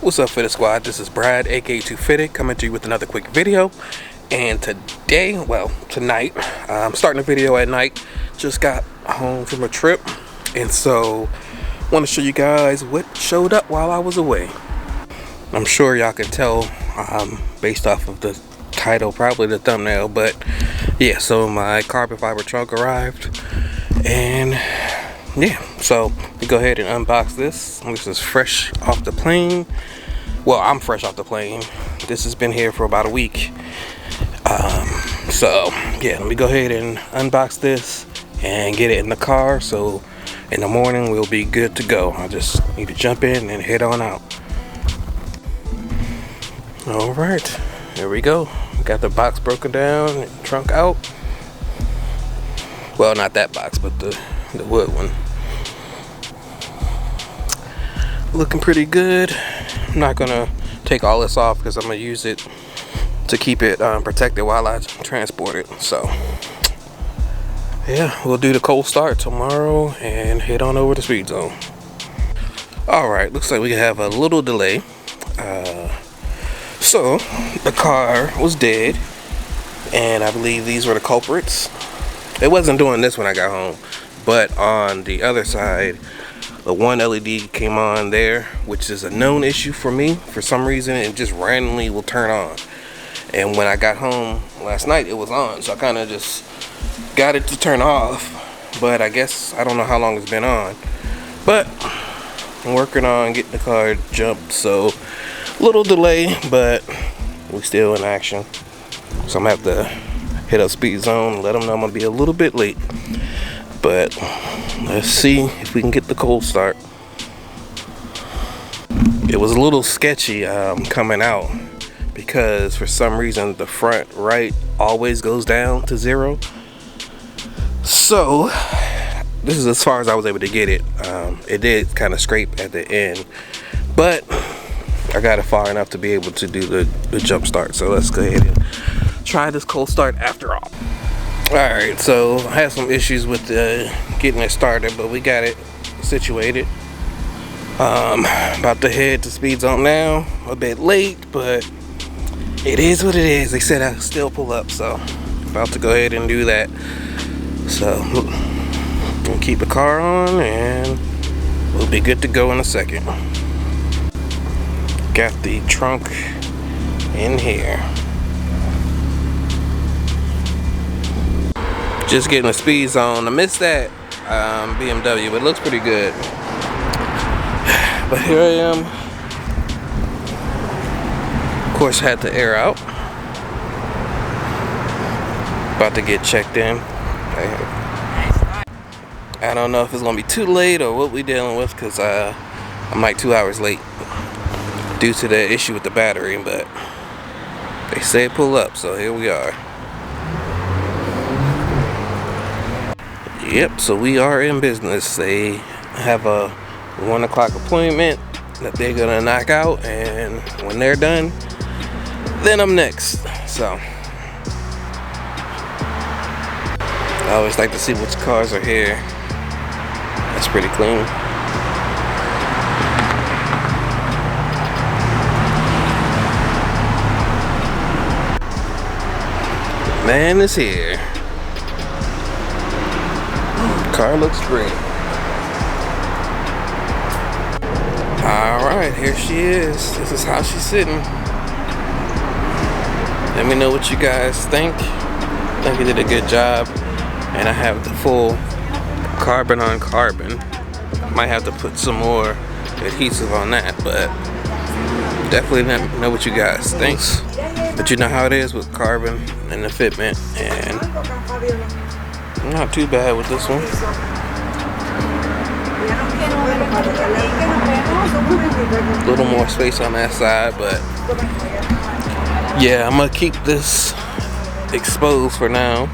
What's up, Fitted Squad? This is Brad, aka Q50, coming to you with another quick video. And today, well, tonight, I'm starting a video at night. Just got home from a trip, and so want to show you guys what showed up while I was away. I'm sure y'all can tell based off of the title, probably the thumbnail, but yeah, so my carbon fiber trunk arrived, and yeah, so we go ahead and unbox this. This is fresh off the plane. Well, I'm fresh off the plane. This has been here for about a week. So yeah, let me go ahead and unbox this and get it in the car, so in the morning we'll be good to go. I just need to jump in and head on out. All right, here we go. Got the box broken down and trunk out. Well, not that box, but the wood one. Looking pretty good. I'm not gonna take all this off because I'm gonna use it to keep it protected while I transport it. So yeah, we'll do the cold start tomorrow and head on over to Speed Zone. All right, looks like we have a little delay. So the car was dead, and I believe these were the culprits. It wasn't doing this when I got home, but on the other side, the one LED came on there, which is a known issue for me. For some reason, it just randomly will turn on. And when I got home last night, it was on, so I kind of just got it to turn off. But I guess, I don't know how long it's been on. But I'm working on getting the car jumped, so little delay, but we still in action. So I'm gonna have to hit up Speed Zone and let them know I'm gonna be a little bit late. But let's see if we can get the cold start. It was a little sketchy coming out because for some reason the front right always goes down to 0. So this is as far as I was able to get it. It did kind of scrape at the end, but I got it far enough to be able to do the jump start. So let's go ahead and try this cold start after all. Alright, so I had some issues with getting it started, but we got it situated. About to head to Speed Zone now. A bit late, but it is what it is. They said I still pull up, so about to go ahead and do that. So we'll keep the car on and we'll be good to go in a second. Got the trunk in here. Just getting a Speed Zone. I missed that BMW, but it looks pretty good. But here I am. Of course, had to air out. About to get checked in. I don't know if it's gonna be too late or what we dealing with, because I'm like 2 hours late due to the issue with the battery, but they say pull up, so here we are. Yep, so we are in business. They have a 1 o'clock appointment that they're gonna knock out, and when they're done, then I'm next. So I always like to see which cars are here. That's pretty clean. Man is here. Car looks great. Alright, here she is. This is how she's sitting. Let me know what you guys think. I think we did a good job. And I have the full carbon on carbon. Might have to put some more adhesive on that, but definitely let me know what you guys think. But you know how it is with carbon and the fitment, and not too bad with this one. A little more space on that side, but yeah, I'm gonna keep this exposed for now.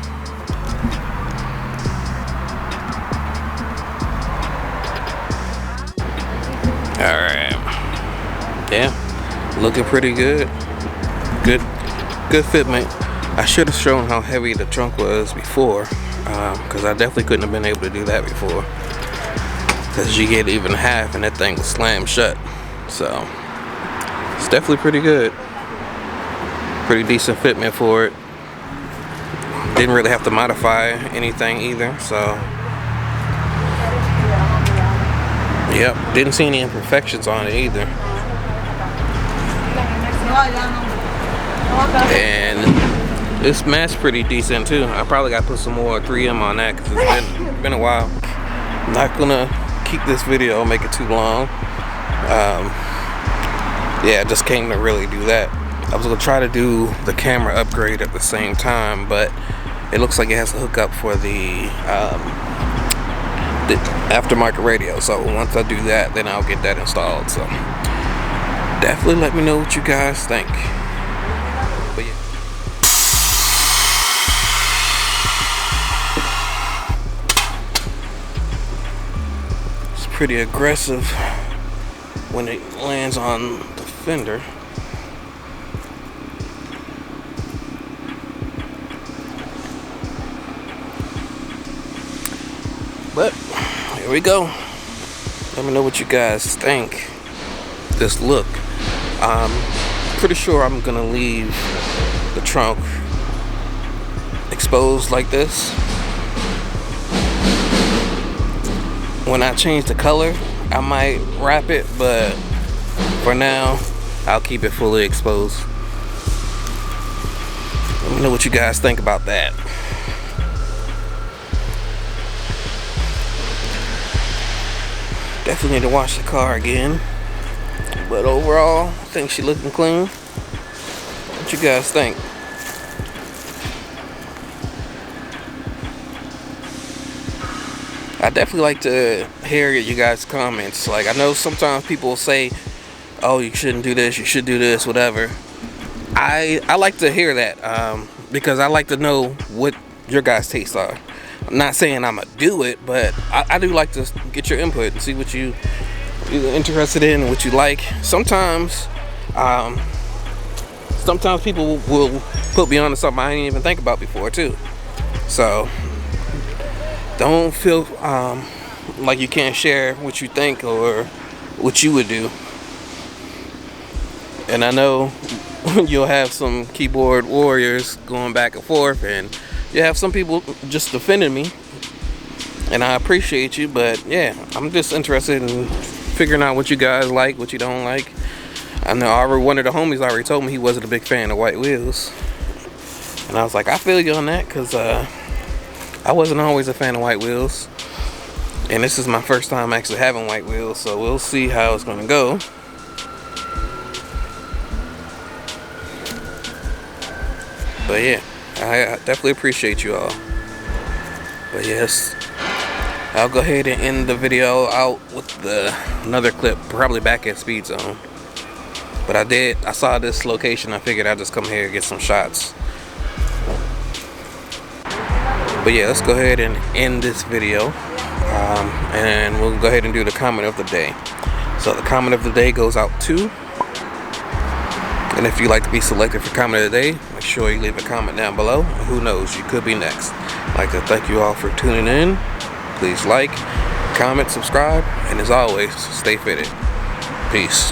Alright. Yeah, looking pretty good. Good fitment. I should have shown how heavy the trunk was before, because I definitely couldn't have been able to do that before. Because you get even half and that thing was slammed shut. So It's definitely pretty good. Pretty decent fitment for it. Didn't really have to modify anything either, so yep, didn't see any imperfections on it either. And this mat's pretty decent too. I probably got to put some more 3M on that because it's been a while. I'm not gonna keep this video, make it too long. Yeah, I just came to really do that. I was gonna try to do the camera upgrade at the same time, but it looks like it has to hook up for the aftermarket radio. So once I do that, then I'll get that installed. So definitely let me know what you guys think. But yeah. It's pretty aggressive when it lands on the fender. But here we go. Let me know what you guys think. This look. I'm pretty sure I'm gonna leave the trunk exposed like this. When I change the color, I might wrap it, but for now, I'll keep it fully exposed. Let me know what you guys think about that. Definitely need to wash the car again, but overall, I think she's looking clean. What you guys think? I definitely like to hear you guys' comments. Like, I know sometimes people will say, "Oh, you shouldn't do this. You should do this, whatever." I like to hear that because I like to know what your guys' tastes are. I'm not saying I'm gonna do it, but I do like to get your input and see what you're interested in and what you like. Sometimes people will put me on to something I didn't even think about before too. So don't feel like you can't share what you think or what you would do. And I know you'll have some keyboard warriors going back and forth, and you have some people just defending me, and I appreciate you, but yeah, I'm just interested in figuring out what you guys like, what you don't like. I know one of the homies already told me he wasn't a big fan of white wheels, and I was like, I feel you on that, because I wasn't always a fan of white wheels, and this is my first time actually having white wheels, so we'll see how it's gonna go. But yeah, I definitely appreciate you all. But yes, I'll go ahead and end the video out with another clip, probably back at Speed Zone. But I saw this location, I figured I'd just come here and get some shots. But yeah, let's go ahead and end this video. And we'll go ahead and do the comment of the day. So the comment of the day goes out to, and if you'd like to be selected for comment of the day, make sure you leave a comment down below. Who knows, you could be next. I'd like to thank you all for tuning in. Please like, comment, subscribe, and as always, stay fitted. Peace.